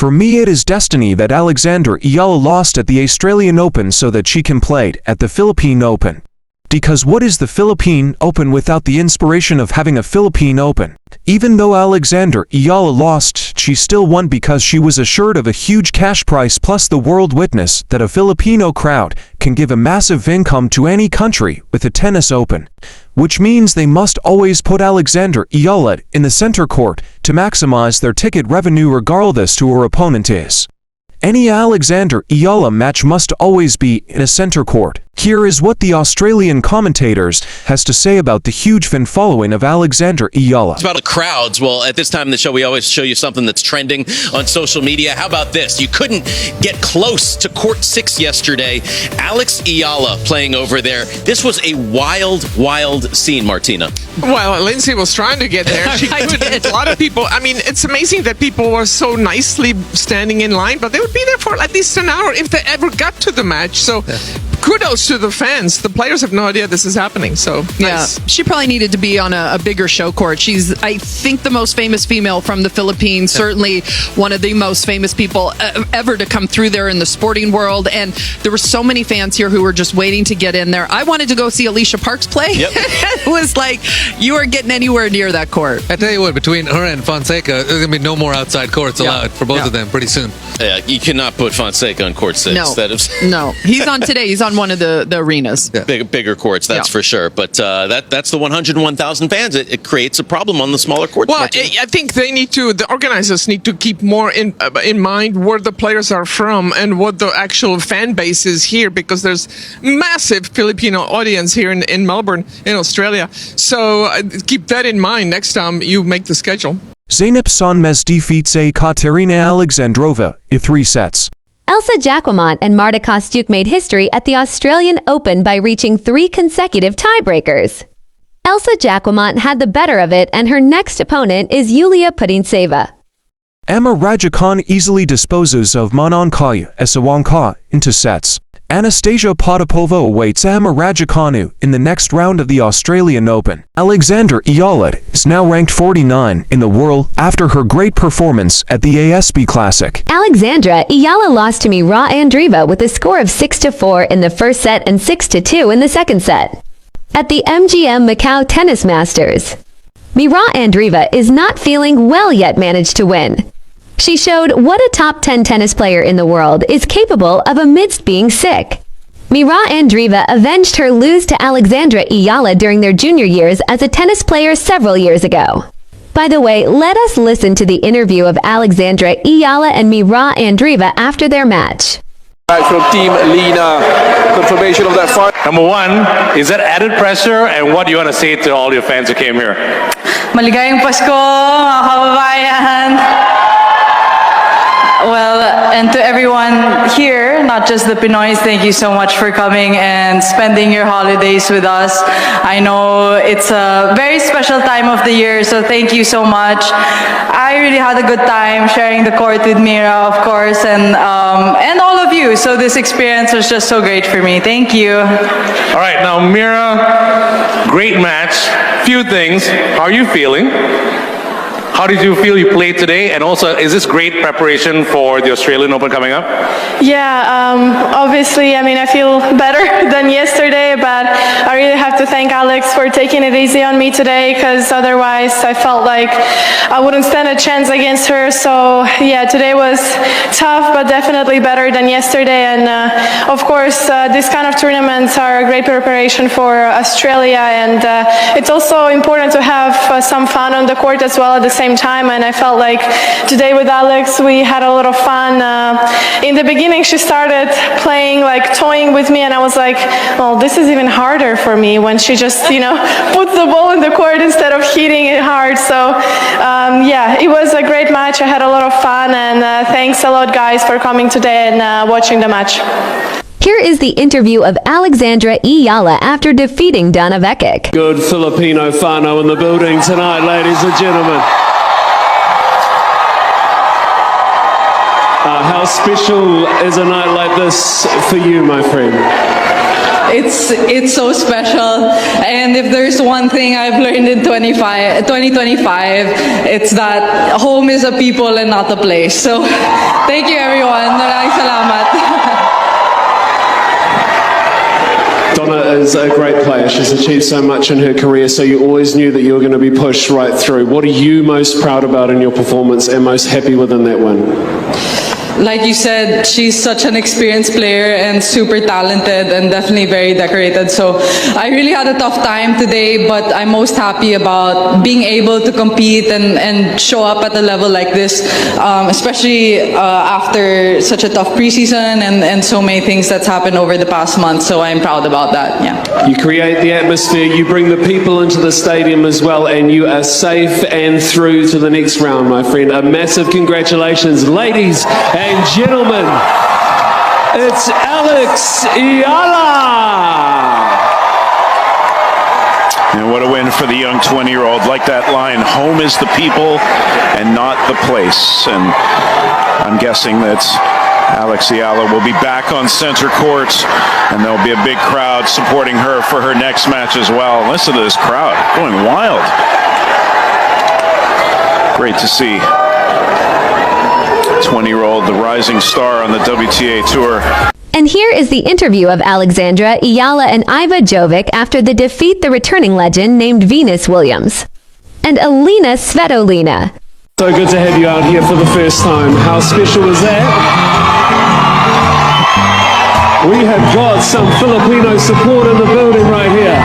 For me it is destiny that Alexandra Eala lost at the Australian Open so that she can play at the Philippine Open. Because what is the Philippine Open without the inspiration of having a Philippine Open? Even though Alexandra Eala lost, she still won because she was assured of a huge cash prize plus the world witness that a Filipino crowd can give a massive income to any country with a tennis open. Which means they must always put Alexandra Eala in the center court to maximize their ticket revenue regardless who her opponent is. Any Alexandra Eala match must always be in a center court. Here is what the Australian commentators has to say about the huge fan following of Alexandra Eala. It's about the crowds. Well, at this time in the show, we always show you something that's trending on social media. How about this? You couldn't get close to court 6 yesterday. Alex Eala playing over there. This was a wild, wild scene, Martina. Well, Lindsay was trying to get there. She couldn't. A lot of people, I mean, it's amazing that people were so nicely standing in line, but they would be there for at least an hour if they ever got to the match. So kudos to the fans. The players have no idea this is happening. So nice. Yeah, she probably needed to be on a bigger show court. She's, I think, the most famous female from the Philippines. Certainly one of the most famous people ever to come through there in the sporting world. And there were so many fans here who were just waiting to get in there. I wanted to go see Alicia Parks play. Yep. It was like, you are getting anywhere near that court. I tell you what, between her and Fonseca, there's going to be no more outside courts allowed for both of them pretty soon. Yeah, you cannot put Fonseca on court 6. No, That is no. He's on today. He's on one of the arenas. Yeah. bigger courts, that's for sure. But that's the 101,000 fans. It creates a problem on the smaller courts. Well, Martina. I think the organizers need to keep more in mind where the players are from and what the actual fan base is here, because there's massive Filipino audience here in Melbourne, in Australia. So keep that in mind next time you make the schedule. Zeynep Sonmez defeats Ekaterina Alexandrova in 3 sets. Elsa Jacquemont and Marta Kostyuk made history at the Australian Open by reaching 3 consecutive tiebreakers. Elsa Jacquemont had the better of it, and her next opponent is Yulia Putintseva. Emma Raducanu easily disposes of Monankaya Esawanka into sets. Anastasia Potapova awaits Emma Raducanu in the next round of the Australian Open. Alexandra Eala is now ranked 49 in the world after her great performance at the ASB Classic. Alexandra Eala lost to Mira Andreeva with a score of 6-4 in the first set and 6-2 in the second set. At the MGM Macau Tennis Masters, Mira Andreeva is not feeling well yet managed to win. She showed what a top 10 tennis player in the world is capable of amidst being sick. Mira Andreeva avenged her lose to Alexandra Eala during their junior years as a tennis player several years ago. By the way, let us listen to the interview of Alexandra Eala and Mira Andreeva after their match. From Team Lina, confirmation of that fight. Number one, is that added pressure, and what do you want to say to all your fans who came here? Maligayang Pasko, mga kababayan. Well, and to everyone here, not just the Pinoys, thank you so much for coming and spending your holidays with us. I know it's a very special time of the year, so thank you so much. I really had a good time sharing the court with Mira, of course, and all of you. So this experience was just so great for me. Thank you. All right, now Mira, great match. Few things. How are you feeling? How did you feel you played today? And also, is this great preparation for the Australian Open coming up? Yeah, obviously, I mean, I feel better than yesterday, but I really have to thank Alex for taking it easy on me today, because otherwise I felt like I wouldn't stand a chance against her. So yeah, today was tough, but definitely better than yesterday. And of course, these kind of tournaments are a great preparation for Australia, and it's also important to have some fun on the court as well at the same time. And I felt like today with Alex we had a lot of fun. In the beginning she started playing, like toying with me, and I was like, well, this is even harder for me when she just, you know, puts the ball in the court instead of hitting it hard. So yeah, it was a great match. I had a lot of fun, and thanks a lot guys for coming today and watching the match. Here is the interview of Alexandra Eala after defeating Donna Vekic. Good Filipino whānau in the building tonight, ladies and gentlemen. How special is a night like this for you, my friend? it's so special. And if there's one thing I've learned in 2025, it's that home is a people and not a place. So thank you everyone. Maraming salamat. Donna is a great player. She's achieved so much in her career, so you always knew that you were going to be pushed right through. What are you most proud about in your performance and most happy within that win? Like you said, she's such an experienced player and super talented and definitely very decorated. So I really had a tough time today, but I'm most happy about being able to compete and show up at a level like this, especially after such a tough preseason and so many things that's happened over the past month. So I'm proud about that, yeah. You create the atmosphere, you bring the people into the stadium as well, and you are safe and through to the next round, my friend. A massive congratulations, ladies and gentlemen, it's Alex Eala. And what a win for the young 20-year-old. Like that line, home is the people and not the place. And I'm guessing that Alex Eala will be back on center court, and there'll be a big crowd supporting her for her next match as well. Listen to this crowd going wild. Great to see. 20-year-old, the rising star on the WTA Tour. And here is the interview of Alexandra Eala and Iva Jovic after the defeat the returning legend named Venus Williams and Alina Svitolina. So good to have you out here for the first time. How special is that? We have got some Filipino support in the building right here.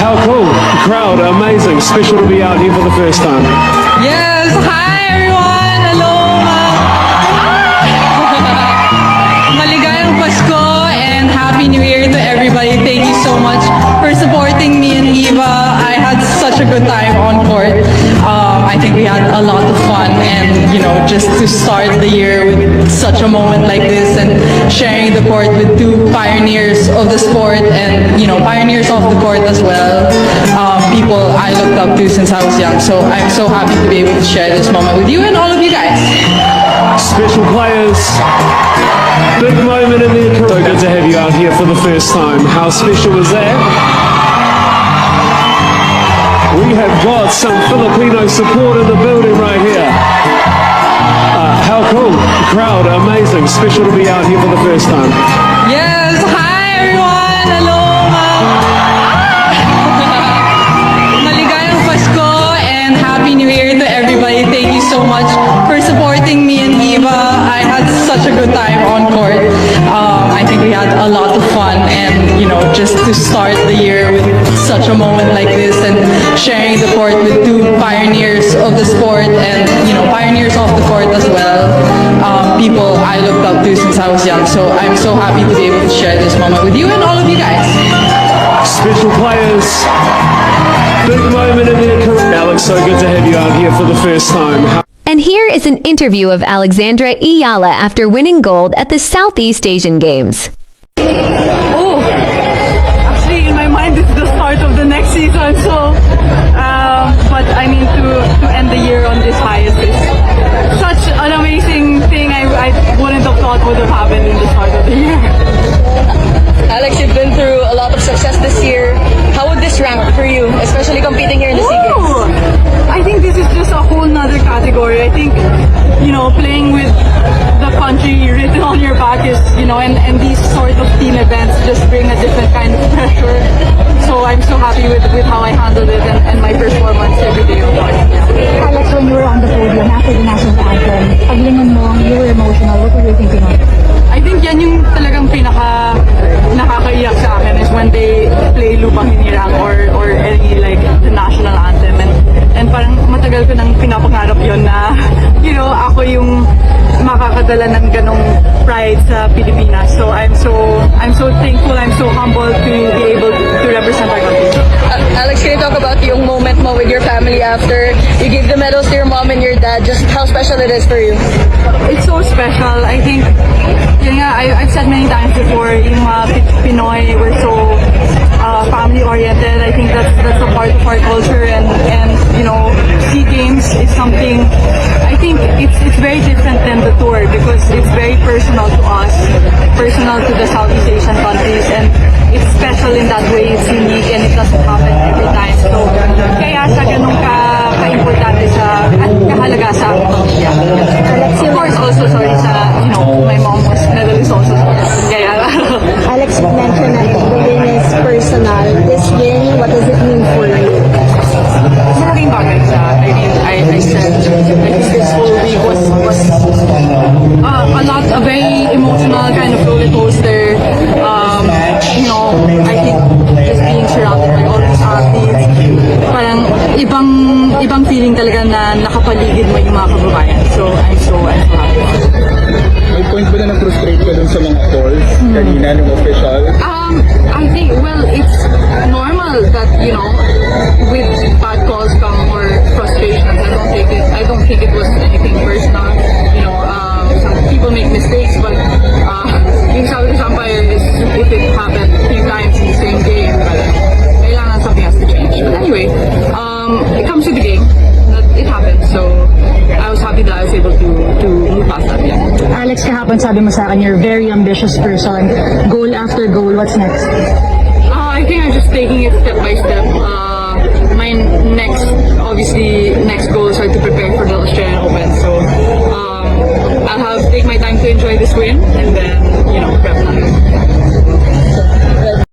How cool. The crowd, amazing. Special to be out here for the first time. Yes, hi everyone. Aloha. Maligayang Pasko and Happy New Year to everybody. Thank you so much for supporting me and Eva. I had such a good time on court. I think we had a lot of fun, and just to start the year with such a moment like this and sharing the court with two pioneers of the sport and pioneers off the court as well, people I looked up to since I was young. So I'm so happy to be able to share this moment with you and all of you guys. Special players, big moment in their career. So good to have you out here for the first time. How special is that? We have got some Filipino support in the building right here. How cool. The crowd, amazing. Special to be out here for the first time. Yes, hi everyone. Aloha. Maligayang Pasko and Happy New Year to everybody. Thank you so much for supporting me and Eva. I had such a good time on court. I think we had a lot of fun, and just to start the year with such a moment like this and sharing the court with two pioneers of the sport and pioneers off the court as well, people I looked up to since I was young. So I'm so happy to be able to share this moment with you and all of you guys. Special players, big moment in their career. Alex, so good to have you out here for the first time. And here is an interview of Alexandra Eala after winning gold at the Southeast Asian Games. Oh, actually in my mind it's the start of the next season, so but I mean to end the year on this highest is such an amazing thing. I wouldn't have thought would have happened in the start of the year. Alex, you've been through a lot of success this year. How would this rank for you, especially competing here in the SEA Games? I think this is just a whole nother category. I think, playing with the country written on your back is, and these sort of team events just bring a different kind of pressure. So I'm so happy with how I handled it and my performance every day on court. Yeah. Alex, when you were on the podium after the national anthem, paglingon mo, you were emotional. What were you thinking of? I think yan yung talagang nakakaiyak sa akin is when they play Lupang Hinirang or any like the national anthem, and parang matagal ko nang pinapangarap yon na ako yung makakadala ng ganong pride sa Pilipinas. So I'm so thankful, I'm so humbled to be able to represent our country. Alex, can you talk about yung moment mo with your family after you gave the medals to your mom and your dad, just how special it is for you? It's so special. I think I've said many times before, yung mga Pinoy, we're so family-oriented. I think that's a part of our culture, and SEA Games is something. I think it's very different than the tour because it's very personal to us, personal to the Southeast Asian countries, it's special in that way, it's unique, and it doesn't happen every time. So, kaya siya ganun ka-importante sa at kahalaga sa aking pamilya. Of course, also sorry sa, my mom was medalist also. Kaya, Alex, you mentioned that the win is personal. This win, what does it mean for you? malaking bagay sa, I said, I think this whole week was a very emotional kind of roller coaster. I think just being surrounded by all these athletes, parang ibang feeling talaga na nakapaligid mo yung mga kababayan. So I'm so happy. May point ba na na-frustrate ka dun sa mga calls kanina ng official? I think, it's normal that, with bad calls come more frustrations. I don't think it was anything personal. Some people make mistakes, but yung sabi ko sa umpire is if it happened 3 times in the same game, kailangan something has to change. But anyway, it comes with the game. It happened, so I was happy that I was able to move past that. Yeah. Alex, kahapon sabi mo sa akin, you're a very ambitious person. Goal after goal, what's next? I think I'm just taking it step by step. My next goals are to prepare for the Australian Open. So I'll take my time to enjoy this win and then prep that.